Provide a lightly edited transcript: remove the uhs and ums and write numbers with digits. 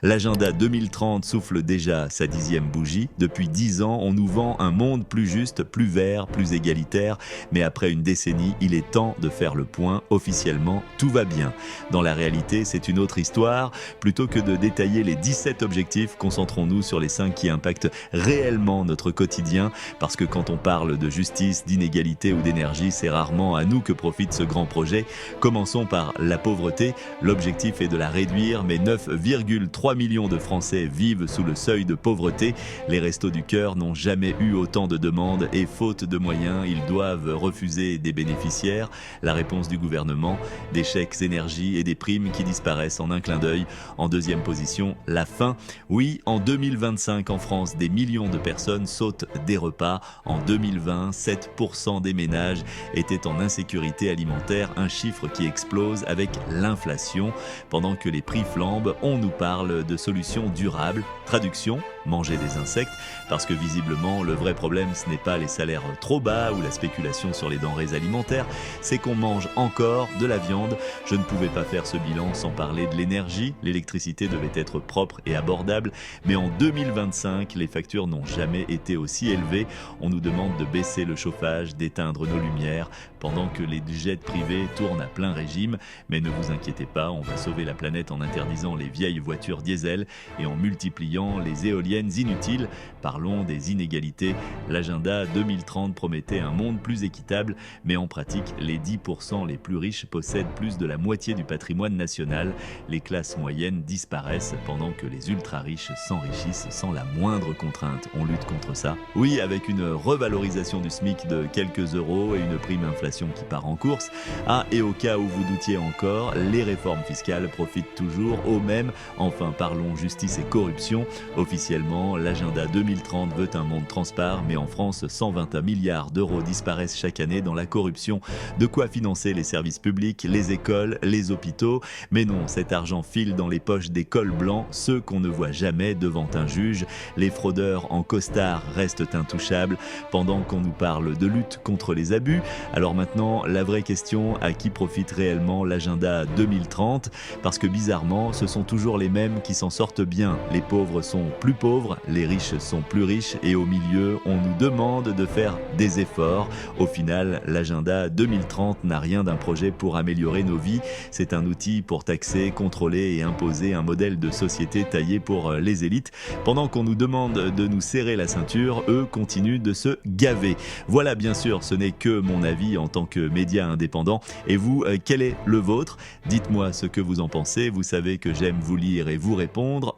L'agenda 2030 souffle déjà sa 10e bougie. Depuis 10 ans, on nous vend un monde plus juste, plus vert, plus égalitaire. Mais après une décennie, il est temps de faire le point. Officiellement, tout va bien. Dans la réalité, c'est une autre histoire. Plutôt que de détailler les 17 objectifs, concentrons-nous sur les 5 qui impactent réellement notre quotidien. Parce que quand on parle de justice, d'inégalité ou d'énergie, c'est rarement à nous que profite ce grand projet. Commençons par la pauvreté. L'objectif est de la réduire, mais 9,3 millions de Français vivent sous le seuil de pauvreté. Les Restos du Cœur n'ont jamais eu autant de demandes et faute de moyens, ils doivent refuser des bénéficiaires. La réponse du gouvernement, des chèques énergie et des primes qui disparaissent en un clin d'œil. En deuxième position, la faim. Oui, en 2025 en France, des millions de personnes sautent des repas. En 2020, 7% des ménages étaient en insécurité alimentaire, un chiffre qui explose avec l'inflation. Pendant que les prix flambent, on nous parle de solutions durables. Traduction, manger des insectes, parce que visiblement le vrai problème ce n'est pas les salaires trop bas ou la spéculation sur les denrées alimentaires, c'est qu'on mange encore de la viande. Je ne pouvais pas faire ce bilan sans parler de l'énergie. L'électricité devait être propre et abordable, mais en 2025, les factures n'ont jamais été aussi élevées. On nous demande de baisser le chauffage, d'éteindre nos lumières, pendant que les jets privés tournent à plein régime. Mais ne vous inquiétez pas, on va sauver la planète en interdisant les vieilles voitures diesel et en multipliant les éoliennes inutiles. Parlons des inégalités. L'agenda 2030 promettait un monde plus équitable, mais en pratique, les 10% les plus riches possèdent plus de la moitié du patrimoine national. Les classes moyennes disparaissent pendant que les ultra-riches s'enrichissent sans la moindre contrainte. On lutte contre ça. Oui, avec une revalorisation du SMIC de quelques euros et une prime inflation qui part en course. Ah, et au cas où vous doutiez encore, les réformes fiscales profitent toujours aux mêmes. Enfin, parlons justice et corruption. Officiellement, l'agenda 2030 veut un monde transparent, mais en France, 121 milliards d'euros disparaissent chaque année dans la corruption. De quoi financer les services publics, les écoles, les hôpitaux. Mais non, cet argent file dans les poches des cols blancs, ceux qu'on ne voit jamais devant un juge. Les fraudeurs en costard restent intouchables, pendant qu'on nous parle de lutte contre les abus. Alors maintenant, la vraie question, à qui profite réellement l'agenda 2030 ? Parce que bizarrement, ce sont toujours les mêmes qui s'en sortent bien. Les pauvres sont plus pauvres, les riches sont plus riches et au milieu, on nous demande de faire des efforts. Au final, l'agenda 2030 n'a rien d'un projet pour améliorer nos vies. C'est un outil pour taxer, contrôler et imposer un modèle de société taillé pour les élites. Pendant qu'on nous demande de nous serrer la ceinture, eux continuent de se gaver. Voilà, bien sûr, ce n'est que mon avis en tant que média indépendant. Et vous, quel est le vôtre ? Dites-moi ce que vous en pensez. Vous savez que j'aime vous lire et vous répondre.